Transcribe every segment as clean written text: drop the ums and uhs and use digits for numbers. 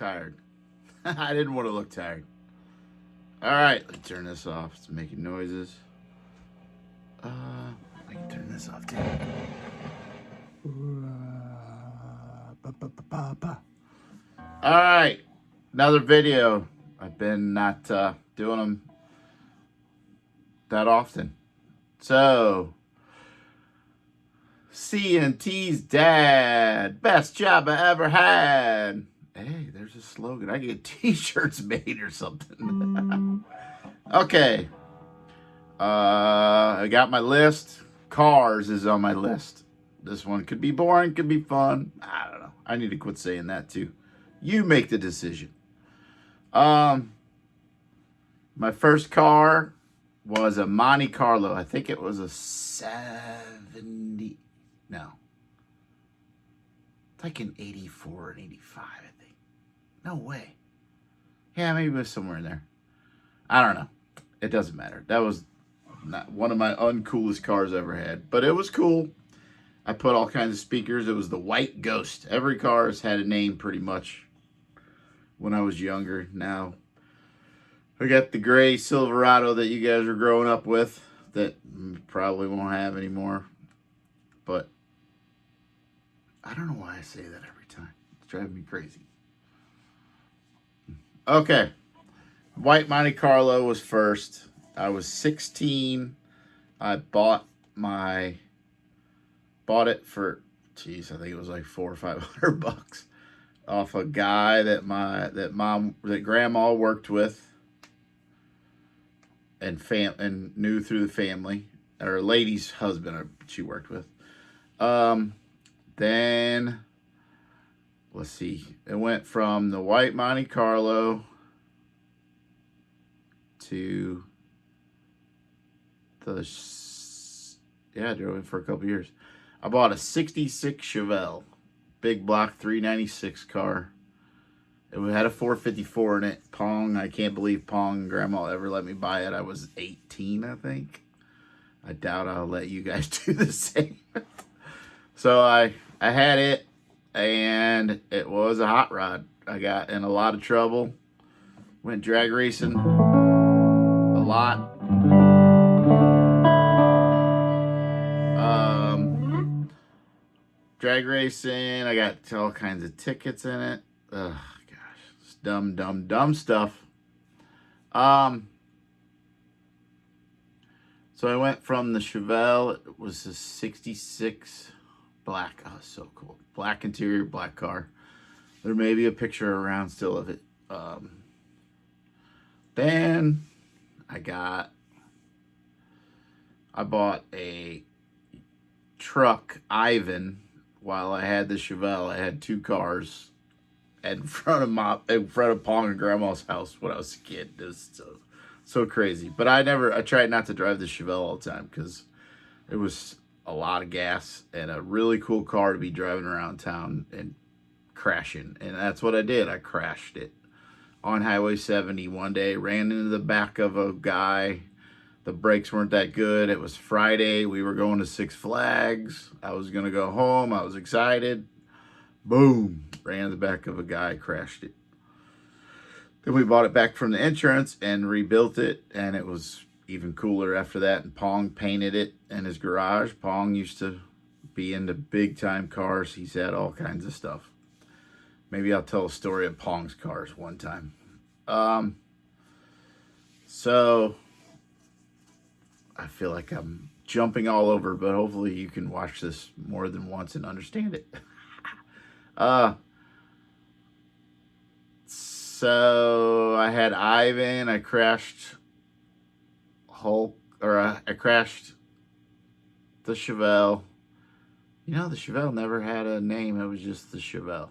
tired. I didn't want to look tired. All right, let's turn this off. It's making noises. I can turn this off too. All right, another video. I've been not doing them that often. So, C&TsDAD, best job I ever had. Hey, there's a slogan. I get t-shirts made or something. Okay. I got my list. Cars is on my list. This one could be boring, could be fun. I don't know. I need to quit saying that too. You make the decision. My first car was a Monte Carlo. I think it was a 70. No. It's like an 84 and 85, I think. No way. Yeah, maybe it was somewhere in there. I don't know. It doesn't matter. That was not one of my uncoolest cars I ever had. But it was cool. I put all kinds of speakers. It was the White Ghost. Every car has had a name pretty much when I was younger. Now, I got the gray Silverado that you guys are growing up with that probably won't have anymore. But I don't know why I say that every time. It's driving me crazy. Okay. White Monte Carlo was first. I was 16. I bought it for, geez, I think it was like $400 or $500 off a guy that grandma worked with and knew through the family, or a lady's husband she worked with. Then let's see, it went from the White Monte Carlo to I drove it for a couple years. I bought a 66 Chevelle, big block 396 car. It had a 454 in it. Pong, I can't believe Pong and Grandma ever let me buy it. I was 18, I think. I doubt I'll let you guys do the same. So I had it, and it was a hot rod. I got in a lot of trouble. Went drag racing a lot. Drag racing, I got all kinds of tickets in it. Ugh, gosh, it's dumb stuff. So I went from the Chevelle. It was a 66 black. Oh, so cool. Black interior, black car. There may be a picture around still of it. Then I bought a truck, Ivan. While I had the Chevelle, I had two cars in front of Pong and Grandma's house when I was a kid. It was so crazy. But I tried not to drive the Chevelle all the time because it was a lot of gas and a really cool car to be driving around town and crashing. And that's what I did. I crashed it on Highway 70 one day, ran into the back of a guy. The brakes weren't that good. It was Friday. We were going to Six Flags. I was going to go home. I was excited. Boom. Ran in the back of a guy, crashed it. Then we bought it back from the insurance and rebuilt it. And it was even cooler after that. And Pong painted it in his garage. Pong used to be into big time cars. He's had all kinds of stuff. Maybe I'll tell a story of Pong's cars one time. So I feel like I'm jumping all over, but hopefully you can watch this more than once and understand it. So I had Ivan. I crashed I crashed the Chevelle. You know, the Chevelle never had a name. It was just the Chevelle.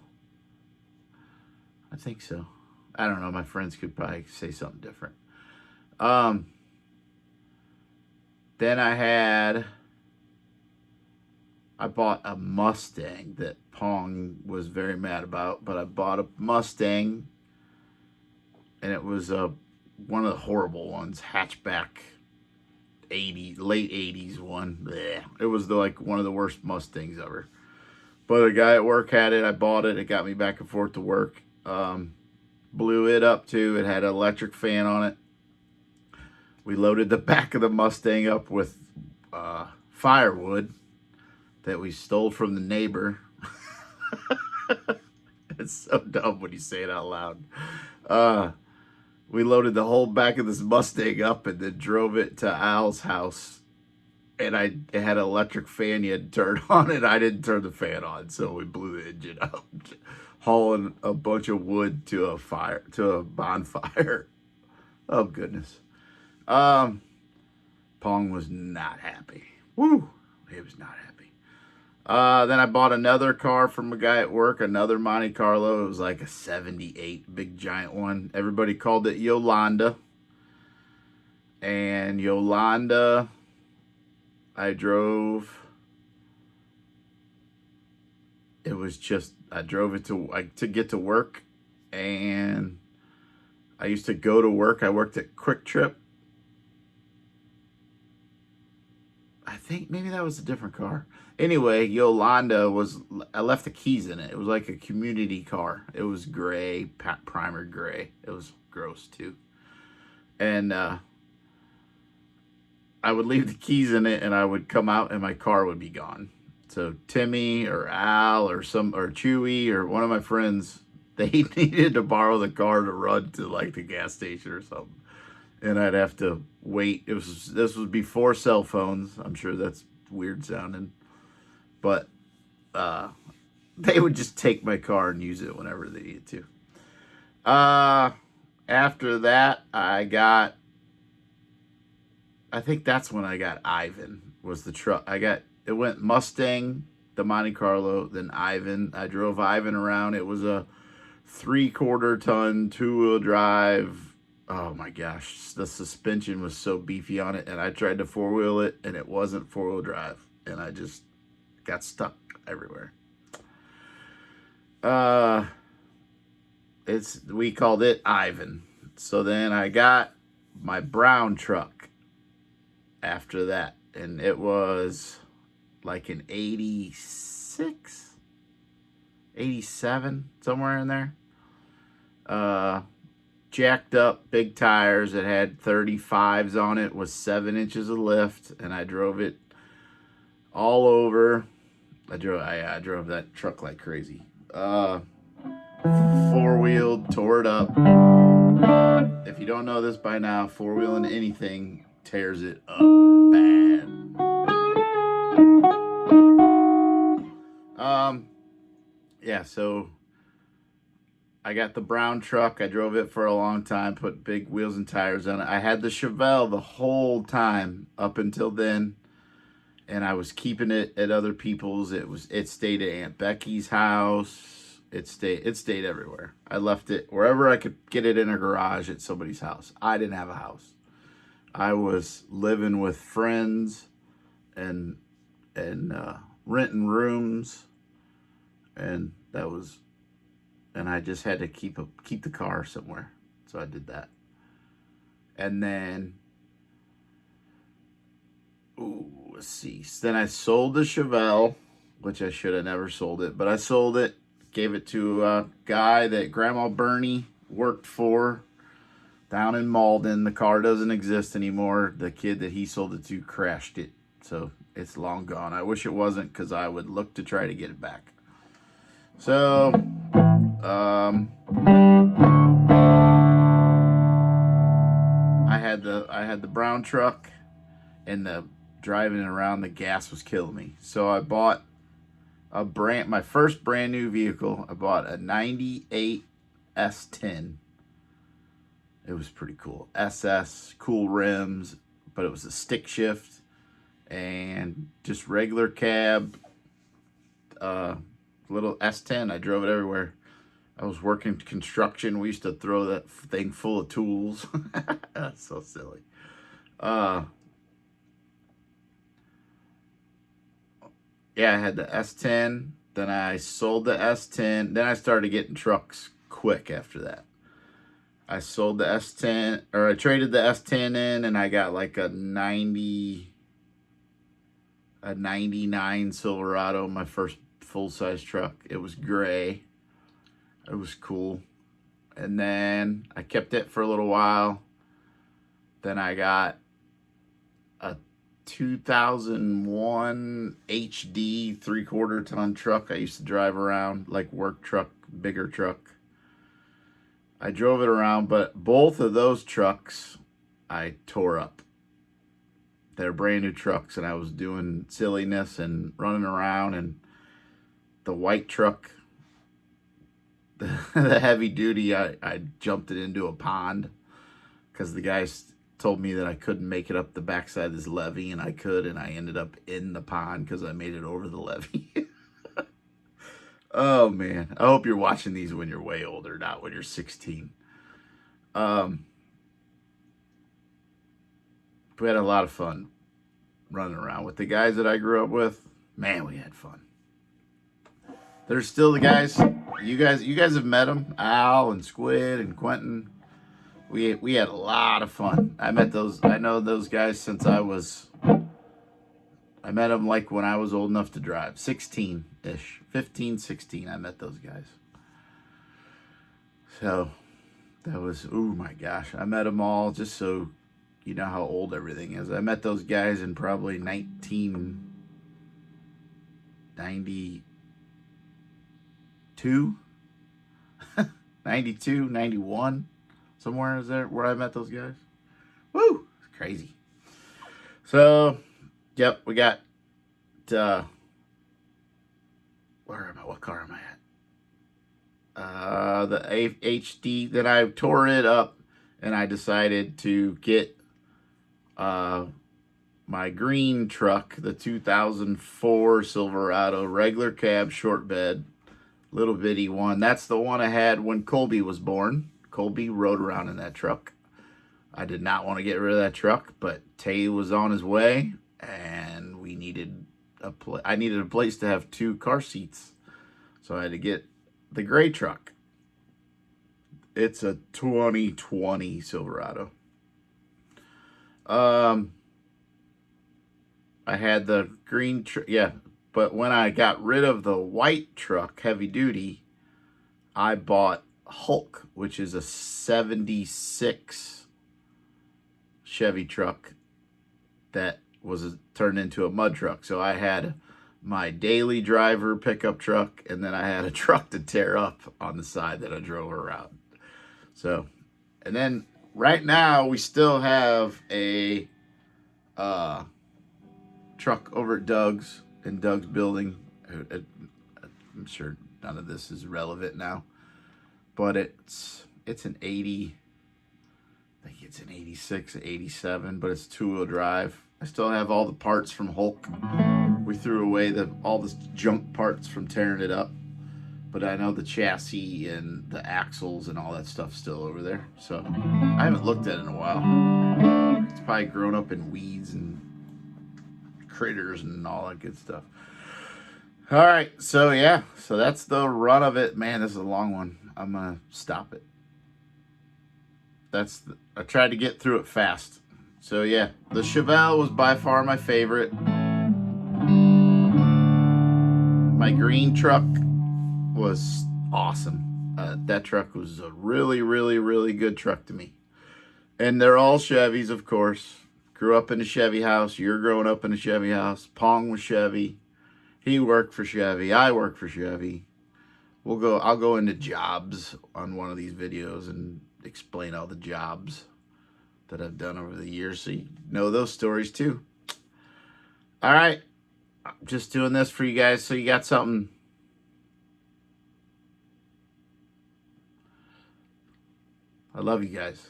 I think so. I don't know. My friends could probably say something different. Then I bought a Mustang that Pong was very mad about, but I bought a Mustang, and it was one of the horrible ones, hatchback, late 80s one. Blech. It was one of the worst Mustangs ever. But a guy at work had it. I bought it. It got me back and forth to work. Blew it up too. It had an electric fan on it. We loaded the back of the Mustang up with firewood that we stole from the neighbor. It's so dumb when you say it out loud. We loaded the whole back of this Mustang up and then drove it to Al's house. And it had an electric fan you had to turn on, and I didn't turn the fan on, so we blew the engine up, hauling a bunch of wood to a bonfire. Oh goodness. Pong was not happy. Woo! He was not happy. Then I bought another car from a guy at work, another Monte Carlo. It was like a 78, big giant one. Everybody called it Yolanda. And Yolanda, I drove. It was just, I drove it to get to work. And I used to go to work. I worked at Quick Trip. I think maybe that was a different car. Anyway, Yolanda I left the keys in it. It was like a community car. It was gray, primer gray. It was gross too. And I would leave the keys in it and I would come out and my car would be gone. So Timmy or Al or Chewy or one of my friends, they needed to borrow the car to run to like the gas station or something. And I'd have to wait. This was before cell phones. I'm sure that's weird sounding. But they would just take my car and use it whenever they needed to. After that, I think that's when I got Ivan, was the truck. It went Mustang, the Monte Carlo, then Ivan. I drove Ivan around. It was a 3/4 ton, 2-wheel drive. Oh my gosh, the suspension was so beefy on it, and I tried to 4-wheel it, and it wasn't 4-wheel drive, and I just got stuck everywhere. We called it Ivan. So then I got my brown truck after that, and it was like an 86, 87, somewhere in there. Jacked up, big tires. It had 35s on it, was 7 inches of lift, and I drove it all over. I drove that truck like crazy. 4-wheeled, tore it up. If you don't know this by now, 4-wheeling anything tears it up bad. Yeah, so I got the brown truck. I drove it for a long time, put big wheels and tires on it. I had the Chevelle the whole time up until then, and I was keeping it at other people's. It stayed at Aunt Becky's house. It stayed everywhere. I left it wherever I could get it in a garage at somebody's house. I didn't have a house. I was living with friends and renting rooms, and I just had to keep the car somewhere. So I did that. And then, let's see. Then I sold the Chevelle, which I should have never sold it, but I sold it, gave it to a guy that Grandma Bernie worked for down in Malden. The car doesn't exist anymore. The kid that he sold it to crashed it. So it's long gone. I wish it wasn't, because I would look to try to get it back. So, I had the brown truck, and the driving around, the gas was killing me. So I bought my first brand new vehicle. I bought a 98 S10. It was pretty cool. SS, cool rims, but it was a stick shift and just regular cab. Little S10. I drove it everywhere. I was working construction. We used to throw that thing full of tools. That's so silly. Yeah, I had the S10. Then I sold the S10. Then I started getting trucks quick after that. I sold the S10, or I traded the S10 in, and I got like a 99 Silverado, my first full-size truck. It was gray. It was cool. And then I kept it for a little while. Then I got a 2001 HD 3/4 ton truck I used to drive around, like work truck, bigger truck. I drove it around, but both of those trucks I tore up. They're brand new trucks, and I was doing silliness and running around. And the white truck, the heavy duty, I jumped it into a pond because the guys told me that I couldn't make it up the backside of this levee, and I could, and I ended up in the pond because I made it over the levee. Oh man, I hope you're watching these when you're way older, not when you're 16. We had a lot of fun running around with the guys that I grew up with. Man, we had fun. They're still the guys. You guys have met them, Al and Squid and Quentin. We had a lot of fun. I know those guys since I met them like when I was old enough to drive, 16-ish, 15, 16. I met those guys. So that was, oh my gosh, I met them all just so you know how old everything is. I met those guys in probably 1992, 92, 91, somewhere is there where I met those guys. Woo, it's crazy. So, yep, we got, where am I? What car am I at? The HD. Then I tore it up, and I decided to get my green truck, the 2004 Silverado, regular cab, short bed, little bitty one. That's the one I had when Colby was born. Colby rode around in that truck. I did not want to get rid of that truck, but Tay was on his way, and I needed a place to have 2 car seats, so I had to get the gray truck. It's a 2020 Silverado. I had the green truck, yeah, but when I got rid of the white truck, heavy duty, I bought Hulk, which is a 76 Chevy truck that was turned into a mud truck. So I had my daily driver pickup truck, and then I had a truck to tear up on the side that I drove around. So, and then right now we still have a truck over at Doug's, in Doug's building. I'm sure none of this is relevant now, but it's an 80, I think it's an 86, 87, but it's 2-wheel drive. I still have all the parts from Hulk. We threw away all the junk parts from tearing it up, but I know the chassis and the axles and all that stuff's still over there. So I haven't looked at it in a while. It's probably grown up in weeds and critters and all that good stuff. All right, so yeah, so that's the run of it. Man, this is a long one. I'm gonna stop it. I tried to get through it fast. So yeah, the Chevelle was by far my favorite. My green truck was awesome. That truck was a really, really, really good truck to me. And they're all Chevys, of course. Grew up in a Chevy house. You're growing up in a Chevy house. Pong was Chevy. He worked for Chevy. I worked for Chevy. I'll go into jobs on one of these videos and explain all the jobs that I've done over the years, so you know those stories too. All right, I'm just doing this for you guys so you got something. I love you guys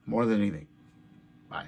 more than anything. Bye.